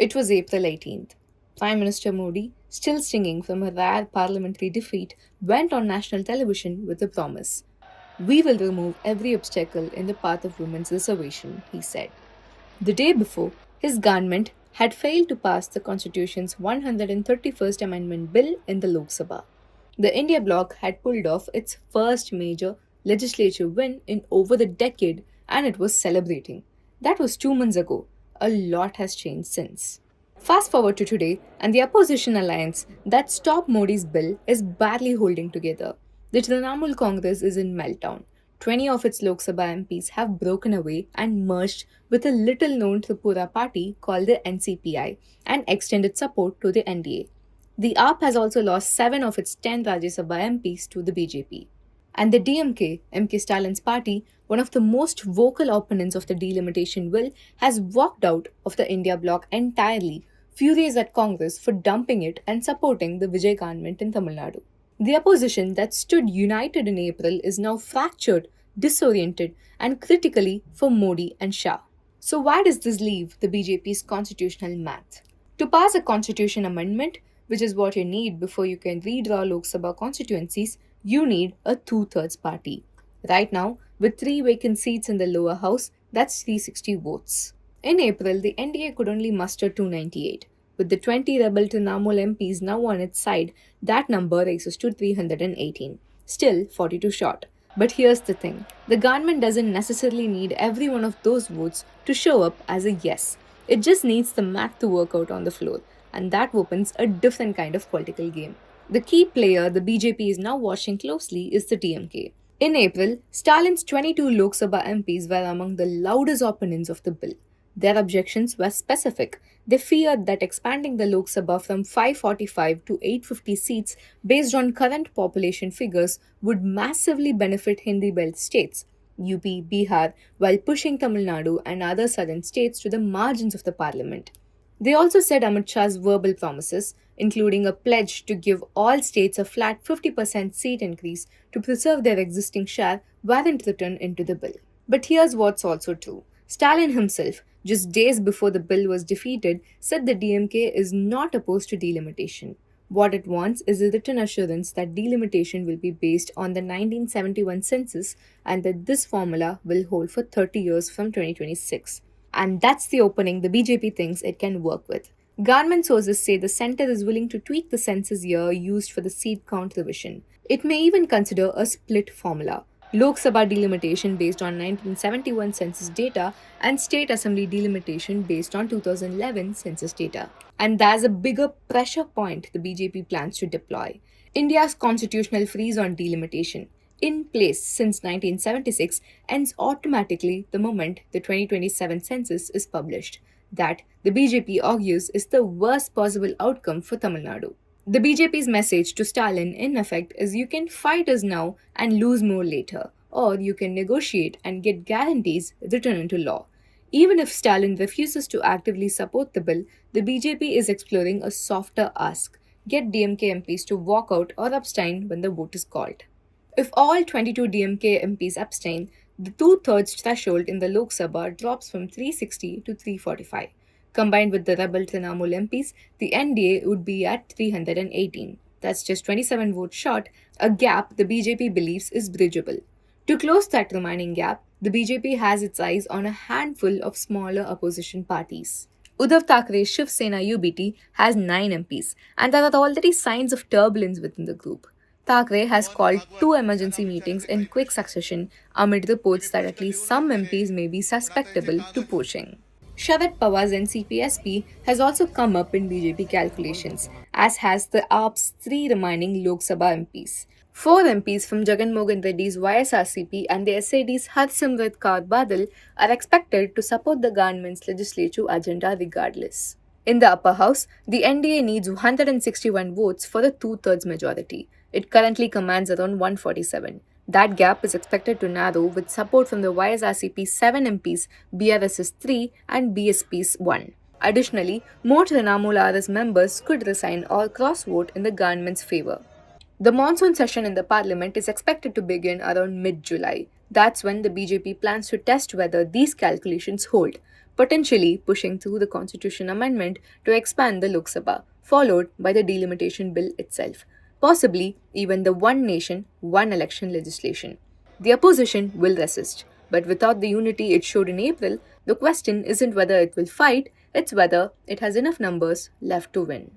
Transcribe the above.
It was April 18th. Prime Minister Modi, still stinging from a rare parliamentary defeat, went on national television with a promise. We will remove every obstacle in the path of women's reservation, he said. The day before, his government had failed to pass the Constitution's 131st Amendment Bill in the Lok Sabha. The India Bloc had pulled off its first major legislature win in over a decade and it was celebrating. That was 2 months ago. A lot has changed since. Fast forward to today, and the opposition alliance that stopped Modi's bill is barely holding together. The Trinamool Congress is in meltdown. 20 of its Lok Sabha MPs have broken away and merged with a little known Tripura party called the NCPI and extended support to the NDA. The AAP has also lost 7 of its 10 Rajya Sabha MPs to the BJP. And the DMK, MK Stalin's party, one of the most vocal opponents of the Delimitation Bill, has walked out of the India bloc entirely, furious at Congress for dumping it and supporting the Vijay government in Tamil Nadu. The opposition that stood united in April is now fractured, disoriented, and critically for Modi and Shah. So, why does this leave the BJP's constitutional math? To pass a constitution amendment, which is what you need before you can redraw Lok Sabha constituencies, you need a two-thirds party. Right now, with 3 vacant seats in the lower house, that's 360 votes. In April, the NDA could only muster 298. With the 20 rebel Trinamool MPs now on its side, that number rises to 318. Still 42 short. But here's the thing, the government doesn't necessarily need every one of those votes to show up as a yes. It just needs the math to work out on the floor, and that opens a different kind of political game. The key player the BJP is now watching closely is the TMK. In April, Stalin's 22 Lok Sabha MPs were among the loudest opponents of the bill. Their objections were specific. They feared that expanding the Lok Sabha from 545 to 850 seats based on current population figures would massively benefit Hindi belt states, UP, Bihar, while pushing Tamil Nadu and other southern states to the margins of the parliament. They also said Amit Shah's verbal promises, including a pledge to give all states a flat 50% seat increase to preserve their existing share, weren't written into the bill. But here's what's also true. Stalin himself, just days before the bill was defeated, said the DMK is not opposed to delimitation. What it wants is a written assurance that delimitation will be based on the 1971 census and that this formula will hold for 30 years from 2026. And that's the opening the BJP thinks it can work with. Government sources say the centre is willing to tweak the census year used for the seat count revision. It may even consider a split formula. Lok Sabha delimitation based on 1971 census data and State Assembly delimitation based on 2011 census data. And there's a bigger pressure point the BJP plans to deploy. India's constitutional freeze on delimitation, in place since 1976, ends automatically the moment the 2027 census is published. That, the BJP argues, is the worst possible outcome for Tamil Nadu. The BJP's message to Stalin, in effect, is you can fight us now and lose more later, or you can negotiate and get guarantees written into law. Even if Stalin refuses to actively support the bill, the BJP is exploring a softer ask: get DMK MPs to walk out or abstain when the vote is called. If all 22 DMK MPs abstain, the two-thirds threshold in the Lok Sabha drops from 360 to 345. Combined with the rebel Trinamool MPs, the NDA would be at 318. That's just 27 votes short, a gap the BJP believes is bridgeable. To close that remaining gap, the BJP has its eyes on a handful of smaller opposition parties. Uddhav Thakere's Shiv Sena UBT has 9 MPs, and there are already signs of turbulence within the group. Thackeray has called 2 emergency meetings in quick succession amid reports that at least some MPs may be susceptible to poaching. Sharad Pawar's NCP-SP has also come up in BJP calculations, as has the AAP's 3 remaining Lok Sabha MPs. 4 MPs from Jagan Mohan Reddy's YSRCP and the SAD's Harsimrat Kaur Badal are expected to support the government's legislative agenda regardless. In the upper house, the NDA needs 161 votes for a two-thirds majority. It currently commands around 147. That gap is expected to narrow with support from the YSRCP's 7 MPs, BRS's 3 and BSP's 1. Additionally, more Trinamool RS members could resign or cross-vote in the government's favour. The monsoon session in the parliament is expected to begin around mid-July. That's when the BJP plans to test whether these calculations hold. potentially pushing through the Constitution Amendment to expand the Lok Sabha, followed by the Delimitation Bill itself, possibly even the One Nation, One Election legislation. The opposition will resist, but without the unity it showed in April, the question isn't whether it will fight, it's whether it has enough numbers left to win.